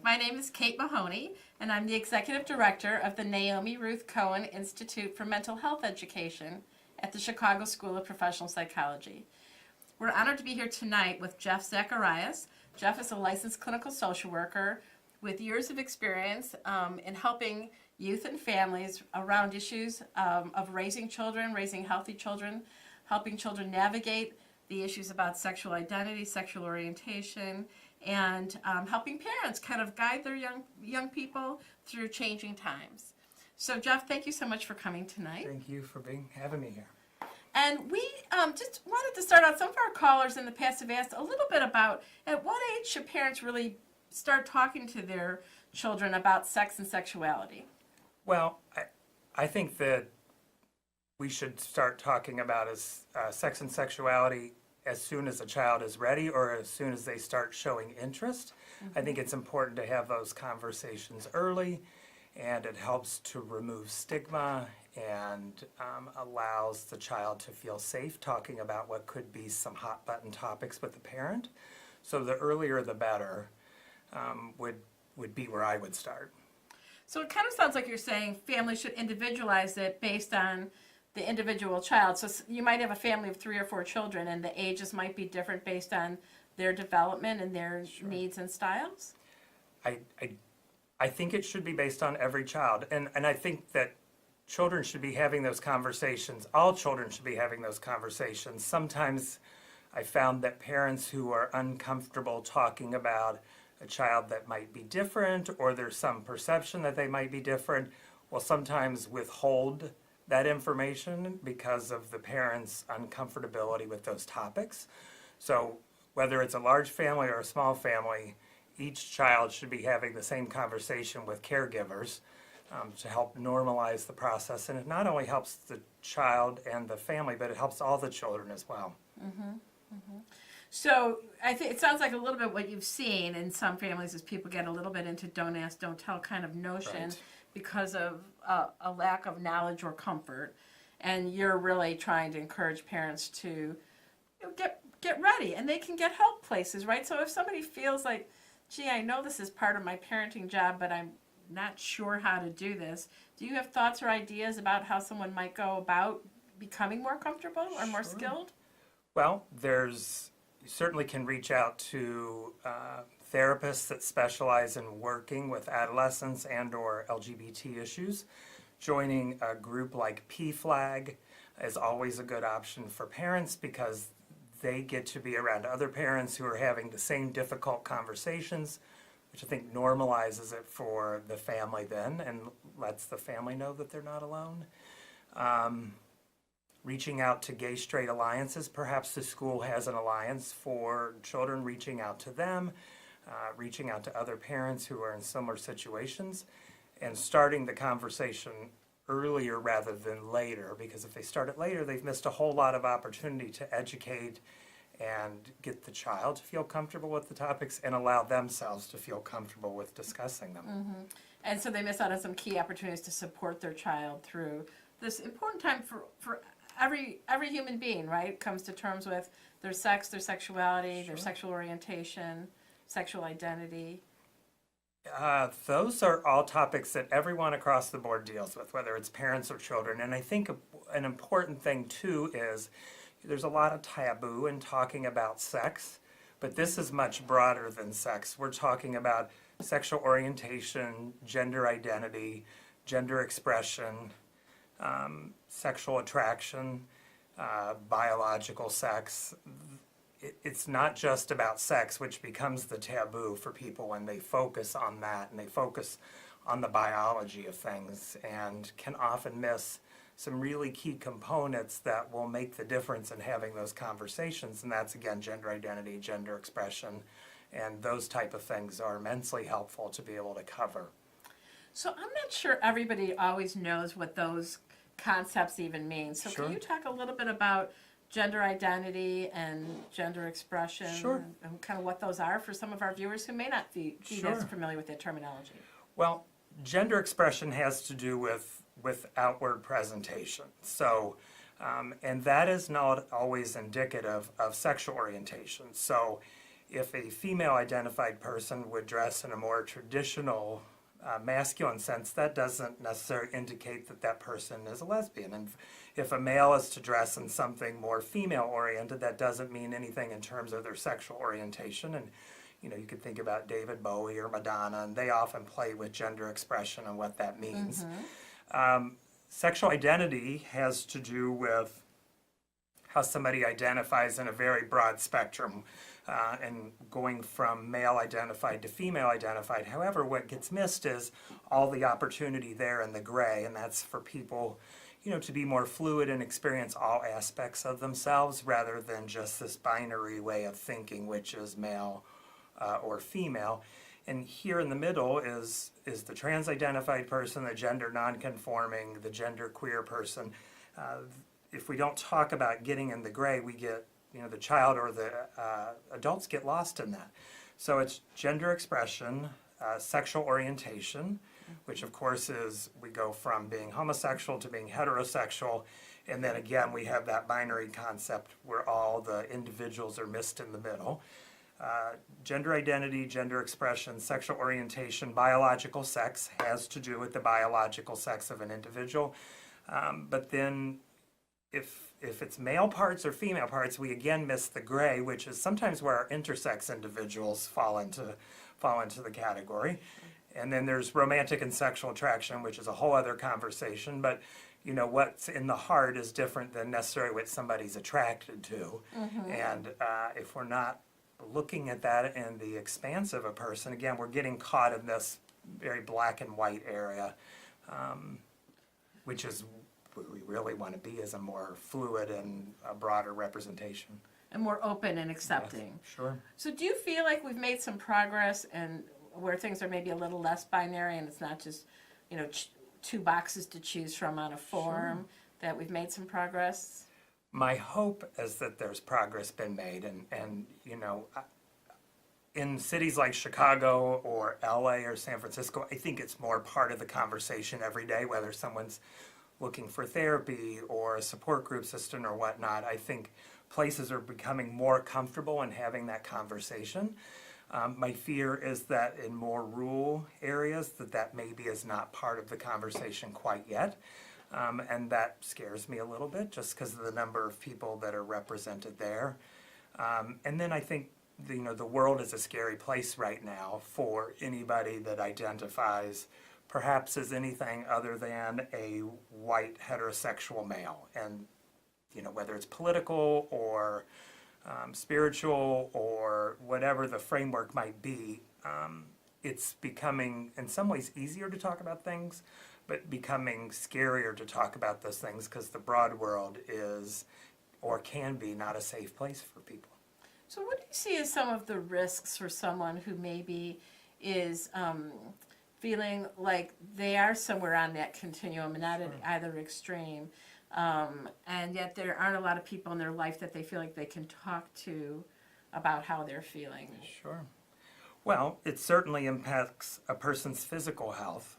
My name is Kate Mahoney, and I'm the Executive Director of the Naomi Ruth Cohen Institute for Mental Health Education at the Chicago School of Professional Psychology. We're honored to be here tonight with Jeff Zacharias. Jeff is a licensed clinical social worker with years of experience in helping youth and families around issues of raising children, raising healthy children, helping children navigate the issues about sexual identity, sexual orientation, and helping parents kind of guide their young people through changing times. So Jeff, thank you so much for coming tonight. Thank you for having me here. And we just wanted to start out, some of our callers in the past have asked a little bit about at what age should parents really start talking to their children about sex and sexuality? Well, I think that we should start talking about sex and sexuality as soon as a child is ready or as soon as they start showing interest. I think it's important to have those conversations early, and it helps to remove stigma and allows the child to feel safe talking about what could be some hot button topics with the parent. So the earlier the better would be where I would start. So it kind of sounds like you're saying families should individualize it based on the individual child. So you might have a family of 3 or 4 children, and the ages might be different based on their development and their needs and styles? I think it should be based on every child. And I think that children should be having those conversations. All children should be having those conversations. Sometimes I found that parents who are uncomfortable talking about a child that might be different, or there's some perception that they might be different, will sometimes withhold that information because of the parents' uncomfortability with those topics. So whether it's a large family or a small family, each child should be having the same conversation with caregivers to help normalize the process. And it not only helps the child and the family, but it helps all the children as well. So I think it sounds like a little bit what you've seen in some families is people get a little bit into don't ask, don't tell kind of notion. Right. Because of a lack of knowledge or comfort, and you're really trying to encourage parents to get ready, and they can get help places, right? So if somebody feels like, gee, I know this is part of my parenting job, but I'm not sure how to do this, do you have thoughts or ideas about how someone might go about becoming more comfortable or more skilled? Well, you certainly can reach out to therapists that specialize in working with adolescents and or LGBT issues. Joining a group like PFLAG is always a good option for parents because they get to be around other parents who are having the same difficult conversations, which I think normalizes it for the family then and lets the family know that they're not alone. Reaching out to gay straight alliances, perhaps the school has an alliance for children, reaching out to them, reaching out to other parents who are in similar situations, and starting the conversation earlier rather than later, because if they start it later, they've missed a whole lot of opportunity to educate and get the child to feel comfortable with the topics and allow themselves to feel comfortable with discussing them. And so they miss out on some key opportunities to support their child through this important time for every human being, right? Comes to terms with their sex, their sexuality, their sexual orientation, sexual identity. Those are all topics that everyone across the board deals with, whether it's parents or children. And I think an important thing too is there's a lot of taboo in talking about sex, but this is much broader than sex. We're talking about sexual orientation, gender identity, gender expression, sexual attraction, biological sex. It's not just about sex, which becomes the taboo for people when they focus on that and they focus on the biology of things and can often miss some really key components that will make the difference in having those conversations. And that's, again, gender identity, gender expression, and those type of things are immensely helpful to be able to cover. So I'm not sure everybody always knows what those concepts even mean. So Sure. Can you talk a little bit about gender identity and gender expression Sure. and kind of what those are for some of our viewers who may not be Sure. as familiar with that terminology? Well, gender expression has to do with outward presentation. So, and that is not always indicative of sexual orientation. So if a female-identified person would dress in a more traditional masculine sense, that doesn't necessarily indicate that that person is a lesbian. And if a male is to dress in something more female-oriented, that doesn't mean anything in terms of their sexual orientation. And you could think about David Bowie or Madonna, and they often play with gender expression and what that means. Sexual identity has to do with how somebody identifies in a very broad spectrum, and going from male identified to female identified. However, what gets missed is all the opportunity there in the gray, and that's for people to be more fluid and experience all aspects of themselves rather than just this binary way of thinking, which is male or female. And here in the middle is the trans-identified person, the gender non-conforming, the gender queer person. If we don't talk about getting in the gray, we get, the child or the adults get lost in that. So it's gender expression, sexual orientation, which of course is, we go from being homosexual to being heterosexual, and then again we have that binary concept where all the individuals are missed in the middle. Gender identity, gender expression, sexual orientation, biological sex has to do with the biological sex of an individual. But then if it's male parts or female parts, we again miss the gray, which is sometimes where our intersex individuals fall into the category. And then there's romantic and sexual attraction, which is a whole other conversation. But what's in the heart is different than necessarily what somebody's attracted to. And if we're not looking at that in the expanse of a person, again, we're getting caught in this very black and white area, which is what we really want to be, is a more fluid and a broader representation. And more open and accepting. Yes, sure. So do you feel like we've made some progress and where things are maybe a little less binary and it's not just, two boxes to choose from on a form, that we've made some progress? My hope is that there's progress been made, and in cities like Chicago or LA or San Francisco, I think it's more part of the conversation every day, whether someone's looking for therapy or a support group system or whatnot. I think places are becoming more comfortable in having that conversation. My fear is that in more rural areas that maybe is not part of the conversation quite yet. And that scares me a little bit just because of the number of people that are represented there. And then I think the world is a scary place right now for anybody that identifies perhaps as anything other than a white heterosexual male. And whether it's political or spiritual or whatever the framework might be, it's becoming in some ways easier to talk about things, but becoming scarier to talk about those things because the broad world is or can be not a safe place for people. So what do you see as some of the risks for someone who maybe is feeling like they are somewhere on that continuum, not at either extreme, and yet there aren't a lot of people in their life that they feel like they can talk to about how they're feeling? Sure. Well, it certainly impacts a person's physical health.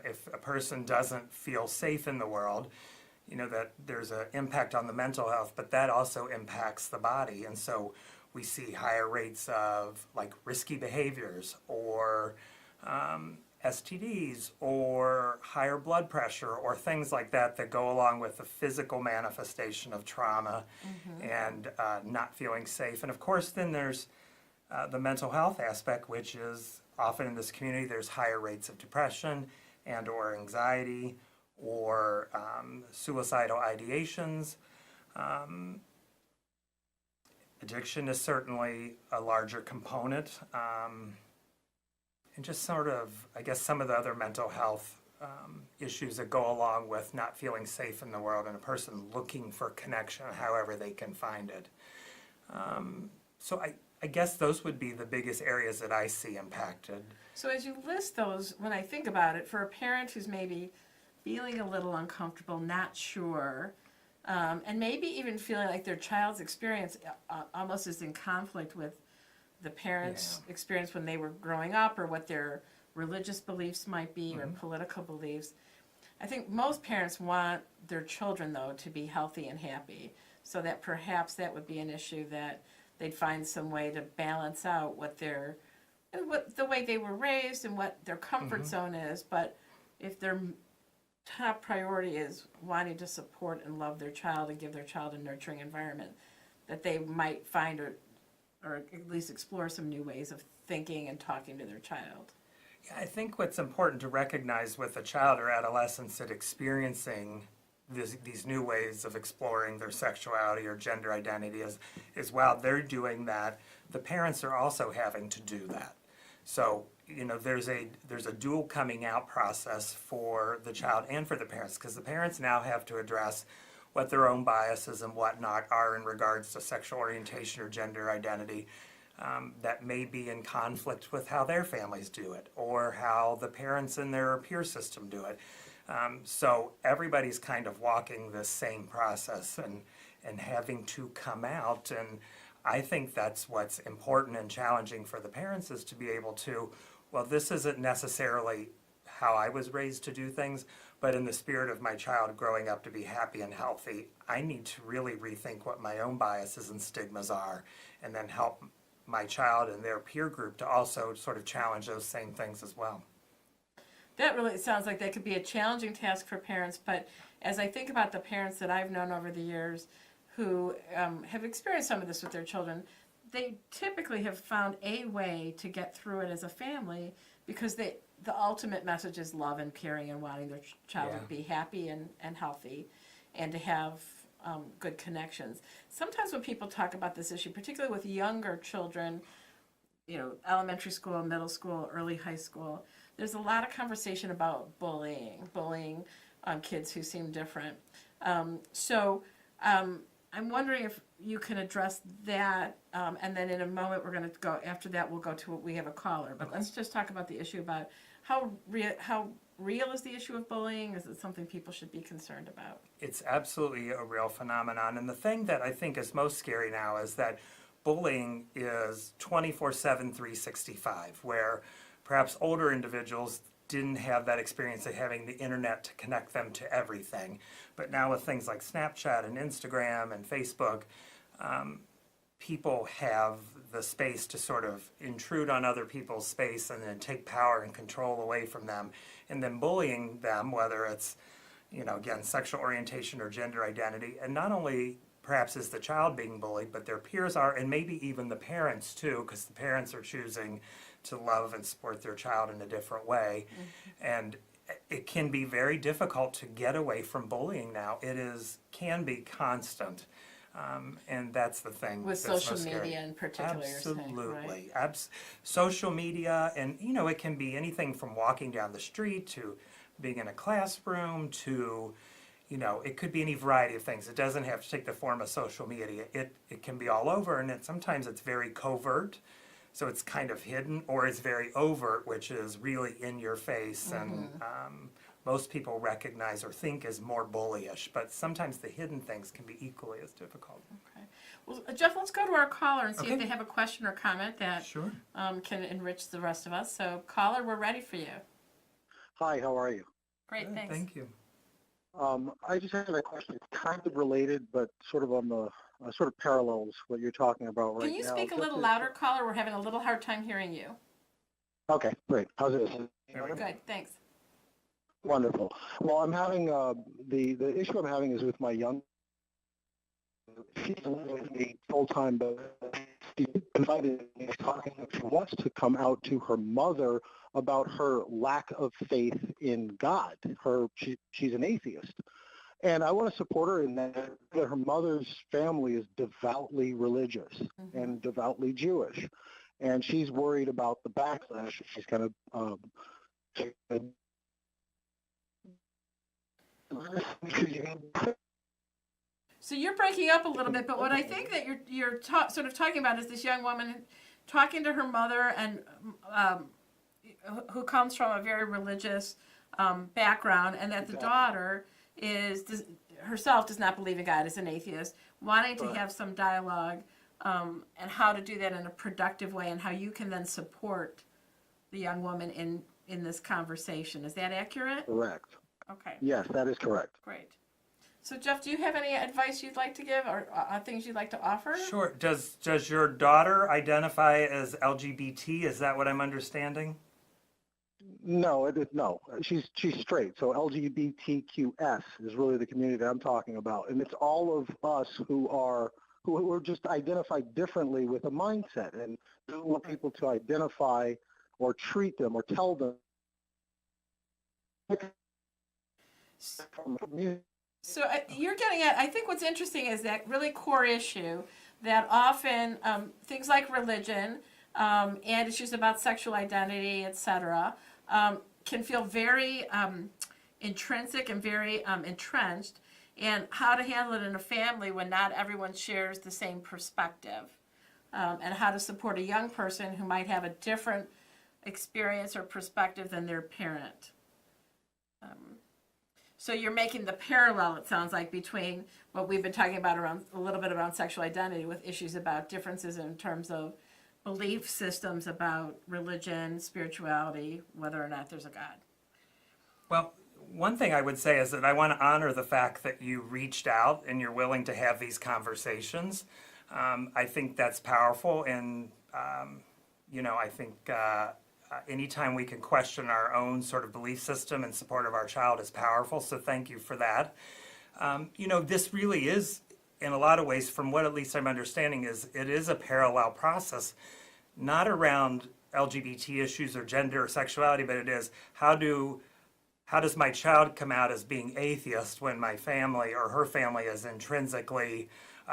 If a person doesn't feel safe in the world, that there's an impact on the mental health, but that also impacts the body. And so we see higher rates of like risky behaviors or STDs or higher blood pressure or things like that go along with the physical manifestation of trauma and not feeling safe. And of course, then there's the mental health aspect, which is often in this community, there's higher rates of depression and or anxiety or suicidal ideations. Addiction is certainly a larger component. And just sort of, I guess, some of the other mental health issues that go along with not feeling safe in the world and a person looking for connection however they can find it. So I guess those would be the biggest areas that I see impacted. So as you list those, when I think about it, for a parent who's maybe feeling a little uncomfortable, not sure, and maybe even feeling like their child's experience almost is in conflict with the parents' experience when they were growing up or what their religious beliefs might be or political beliefs. I think most parents want their children, though, to be healthy and happy, so that perhaps that would be an issue that they'd find some way to balance out what the way they were raised and what their comfort zone is. But if their top priority is wanting to support and love their child and give their child a nurturing environment, that they might find or at least explore some new ways of thinking and talking to their child. Yeah, I think what's important to recognize with a child or adolescent that experiencing these new ways of exploring their sexuality or gender identity is while they're doing that, the parents are also having to do that. So, there's a dual coming out process for the child and for the parents, because the parents now have to address what their own biases and whatnot are in regards to sexual orientation or gender identity that may be in conflict with how their families do it or how the parents in their peer system do it. So everybody's kind of walking this same process and having to come out. And I think that's what's important and challenging for the parents, is to be able to, well, this isn't necessarily how I was raised to do things, but in the spirit of my child growing up to be happy and healthy, I need to really rethink what my own biases and stigmas are, and then help my child and their peer group to also sort of challenge those same things as well. That really sounds like that could be a challenging task for parents, but as I think about the parents that I've known over the years who have experienced some of this with their children, they typically have found a way to get through it as a family, because the ultimate message is love and caring and wanting their child to be happy and healthy and to have good connections. Sometimes when people talk about this issue, particularly with younger children, elementary school, middle school, early high school, there's a lot of conversation about bullying kids who seem different. So I'm wondering if you can address that, and then in a moment we're going to go, after that we'll go to, we have a caller, but let's just talk about the issue about how real is the issue of bullying? Is it something people should be concerned about? It's absolutely a real phenomenon, and the thing that I think is most scary now is that bullying is 24/7, 365, where perhaps older individuals didn't have that experience of having the internet to connect them to everything. But now with things like Snapchat and Instagram and Facebook, people have the space to sort of intrude on other people's space and then take power and control away from them. And then bullying them, whether it's, again, sexual orientation or gender identity. And not only perhaps is the child being bullied, but their peers are, and maybe even the parents too, because the parents are choosing to love and support their child in a different way. And it can be very difficult to get away from bullying now. Can be constant. And that's the thing. With social media in particular. Absolutely. Right? Social media, and it can be anything from walking down the street to being in a classroom to, it could be any variety of things. It doesn't have to take the form of social media. It can be all over, and sometimes it's very covert. So it's kind of hidden, or it's very overt, which is really in your face, and most people recognize or think is more bullyish, but sometimes the hidden things can be equally as difficult. Okay. Well, Jeff, let's go to our caller and see if they have a question or comment that can enrich the rest of us. So, caller, we're ready for you. Hi, how are you? Great, Good, thanks. thank you. I just have a question, kind of related, but sort of on the sort of parallels what you're talking about right now. Can you speak a little louder, caller? We're having a little hard time hearing you. Okay, great. How's this? Good, thanks. Wonderful. Well, I'm having the issue I'm having is with my young. She's with me full time, but she invited me talking. She wants to come out to her mother about her lack of faith in God. She's an atheist. And I want to support her in that her mother's family is devoutly religious and devoutly Jewish. And she's worried about the backlash. She's kind of So you're breaking up a little bit, but what I think that you're sort of talking about is this young woman talking to her mother, and who comes from a very religious background, and that the daughter herself does not believe in God, is an atheist, wanting to have some dialogue, and how to do that in a productive way, and how you can then support the young woman in this conversation. Is that accurate? Correct. Okay. Yes, that is correct. Great. So Jeff, do you have any advice you'd like to give or things you'd like to offer? Sure. Does your daughter identify as LGBT? Is that what I'm understanding? No, no. She's straight. So LGBTQS is really the community that I'm talking about, and it's all of us who are just identified differently with a mindset, and don't want people to identify or treat them or tell them from the community. So you're getting at, I think what's interesting is that really core issue that often things like religion and issues about sexual identity, etc., can feel very intrinsic and very entrenched, and how to handle it in a family when not everyone shares the same perspective, and how to support a young person who might have a different experience or perspective than their parent. So you're making the parallel, it sounds like, between what we've been talking about around a little bit around sexual identity with issues about differences in terms of belief systems about religion, spirituality, whether or not there's a God. Well, one thing I would say is that I want to honor the fact that you reached out and you're willing to have these conversations. I think that's powerful, and I think anytime we can question our own sort of belief system in support of our child is powerful, so thank you for that. This really is, in a lot of ways, from what at least I'm understanding, it is a parallel process, not around LGBT issues or gender or sexuality, but it is how does my child come out as being atheist when my family or her family is intrinsically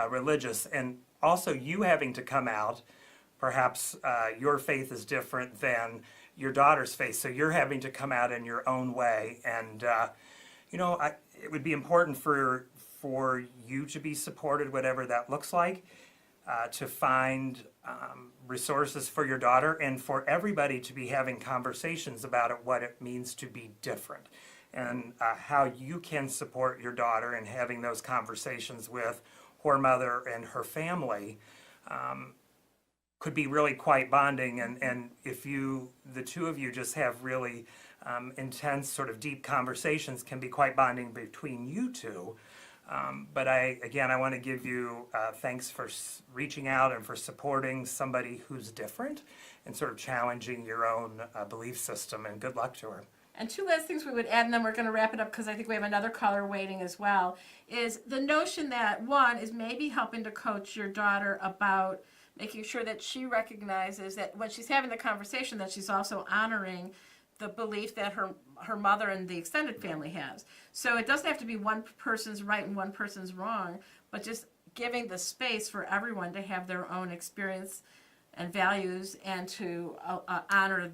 religious, and also you having to come out. Perhaps your faith is different than your daughter's faith, so you're having to come out in your own way. And it would be important for you to be supported, whatever that looks like, to find resources for your daughter, and for everybody to be having conversations about it, what it means to be different, and how you can support your daughter in having those conversations with her mother and her family. Could be really quite bonding, and if the two of you just have really intense, sort of deep conversations, can be quite bonding between you two. But I want to give you thanks for reaching out and for supporting somebody who's different and sort of challenging your own belief system, and good luck to her. And two last things we would add, and then we're going to wrap it up because I think we have another caller waiting as well, is the notion that one is maybe helping to coach your daughter about making sure that she recognizes that when she's having the conversation that she's also honoring the belief that her mother and the extended family has. So it doesn't have to be one person's right and one person's wrong, but just giving the space for everyone to have their own experience and values, and to honor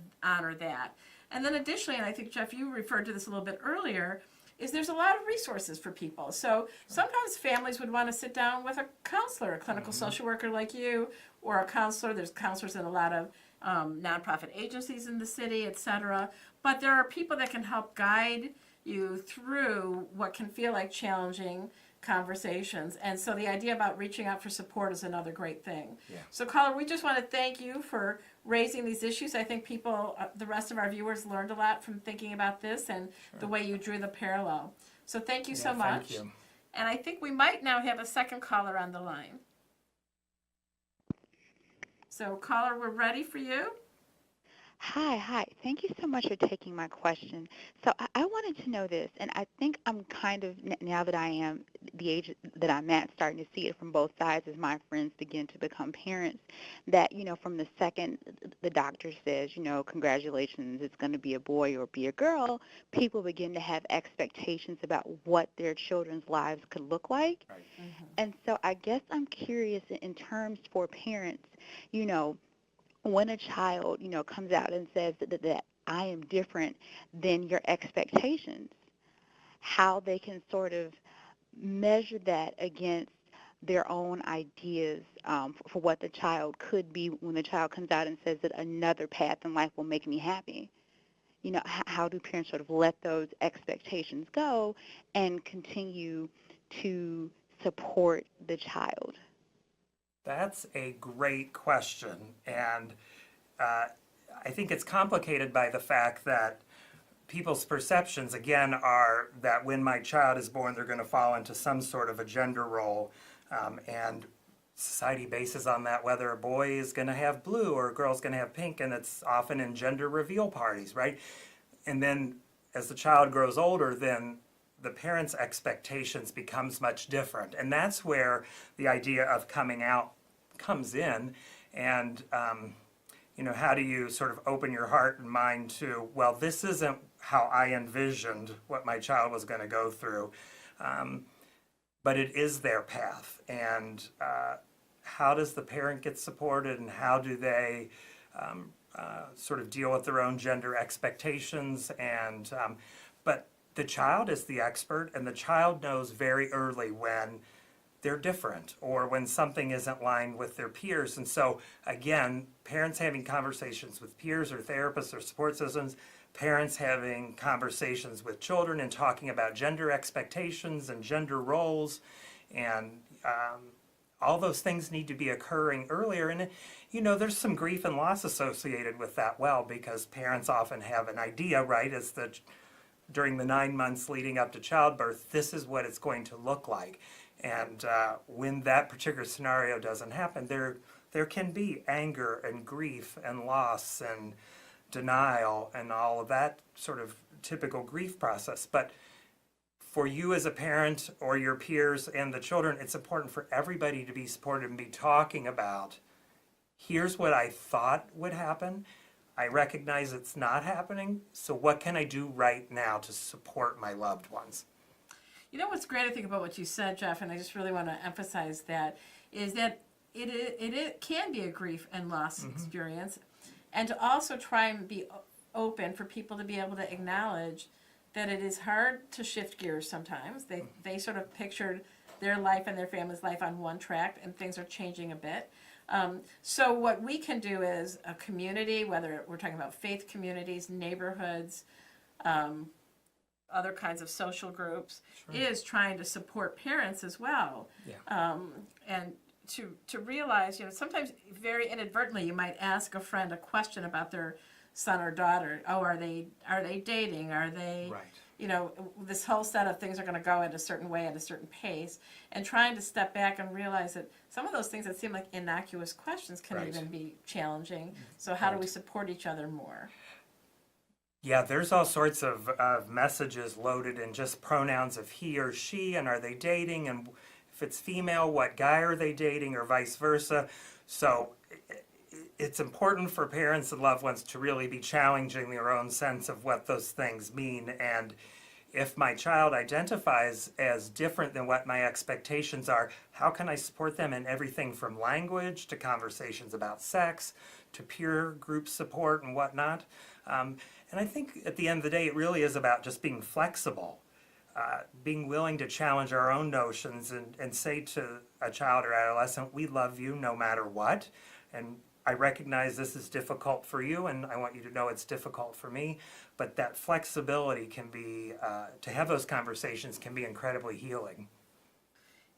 that. And then additionally, and I think, Jeff, you referred to this a little bit earlier, is there's a lot of resources for people. So sometimes families would want to sit down with a counselor, a clinical social worker like you, or a counselor. There's counselors in a lot of nonprofit agencies in the city, etc. But there are people that can help guide you through what can feel like challenging conversations. And so the idea about reaching out for support is another great thing. Yeah. So caller, we just want to thank you for raising these issues. I think people, the rest of our viewers, learned a lot from thinking about this and the way you drew the parallel. So thank you so much. Thank you. And I think we might now have a second caller on the line. So caller, we're ready for you. Hi. Thank you so much for taking my question. So I wanted to know this, and I think I'm kind of, now that I am the age that I'm at, starting to see it from both sides as my friends begin to become parents, that, from the second the doctor says, congratulations, it's going to be a boy or be a girl, people begin to have expectations about what their children's lives could look like. Right. Mm-hmm. And so I guess I'm curious in terms for parents, when a child, comes out and says that I am different than your expectations, how they can sort of measure that against their own ideas for what the child could be when the child comes out and says that another path in life will make me happy. How do parents sort of let those expectations go and continue to support the child? That's a great question, and I think it's complicated by the fact that people's perceptions, again, are that when my child is born, they're going to fall into some sort of a gender role. And society bases on that whether a boy is going to have blue or a girl's going to have pink, and it's often in gender reveal parties, right? And then as the child grows older, then the parents' expectations becomes much different. And that's where the idea of coming out comes in. And, how do you sort of open your heart and mind to, well, this isn't how I envisioned what my child was going to go through, but it is their path. And how does the parent get supported, and how do they sort of deal with their own gender expectations? And but the child is the expert, and the child knows very early when they're different or when something isn't lined with their peers. And so, again, parents having conversations with peers or therapists or support systems, parents having conversations with children and talking about gender expectations and gender roles, and all those things need to be occurring earlier. And, there's some grief and loss associated with that, because parents often have an idea, right, as during the 9 months leading up to childbirth, this is what it's going to look like. And when that particular scenario doesn't happen, there can be anger and grief and loss and denial and all of that sort of typical grief process. But for you as a parent or your peers and the children, it's important for everybody to be supported and be talking about, here's what I thought would happen. I recognize it's not happening, so what can I do right now to support my loved ones? You know what's great, I think, about what you said, Jeff, and I just really want to emphasize that, is that it can be a grief and loss experience, and to also try and be open for people to be able to acknowledge that it is hard to shift gears sometimes. They sort of pictured their life and their family's life on one track, and things are changing a bit. So what we can do as a community, whether we're talking about faith communities, neighborhoods, other kinds of social groups, is trying to support parents as well. Yeah. And to realize, sometimes very inadvertently you might ask a friend a question about their son or daughter. Oh, are they dating? Are they, right. This whole set of things are going to go at a certain way, at a certain pace, and trying to step back and realize that some of those things that seem like innocuous questions can even be challenging. So how do we support each other more? Yeah, there's all sorts of messages loaded in just pronouns of he or she, and are they dating, and if it's female, what guy are they dating, or vice versa. So it's important for parents and loved ones to really be challenging their own sense of what those things mean. And if my child identifies as different than what my expectations are, how can I support them in everything from language to conversations about sex to peer group support and whatnot? And I think at the end of the day, it really is about just being flexible, being willing to challenge our own notions and say to a child or adolescent, we love you no matter what. And I recognize this is difficult for you, and I want you to know it's difficult for me. But that flexibility can be, to have those conversations can be incredibly healing.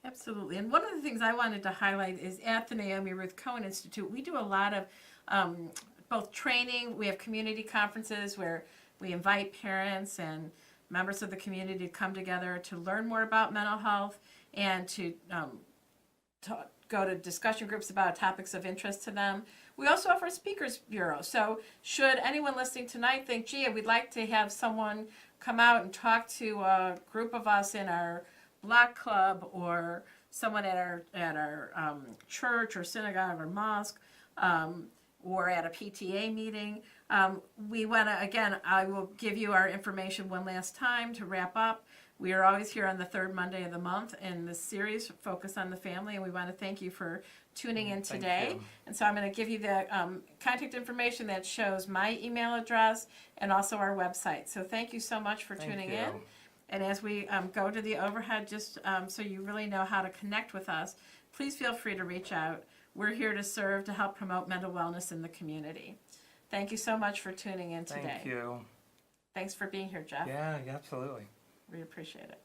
Absolutely. And one of the things I wanted to highlight is at the Naomi Ruth Cohen Institute, we do a lot of both training. We have community conferences where we invite parents and members of the community to come together to learn more about mental health and to go to discussion groups about topics of interest to them. We also offer a speakers bureau. So should anyone listening tonight think, gee, we'd like to have someone come out and talk to a group of us in our block club, or someone at our church or synagogue or mosque, or at a PTA meeting, we want to, again, I will give you our information one last time to wrap up. We are always here on the third Monday of the month in this series, Focus on the Family, and we want to thank you for tuning in today. And so I'm going to give you the contact information that shows my email address and also our website. So thank you so much for tuning in. And as we go to the overhead, just so you really know how to connect with us, please feel free to reach out. We're here to serve, to help promote mental wellness in the community. Thank you so much for tuning in today. Thank you. Thanks for being here, Jeff. Yeah, absolutely. We appreciate it.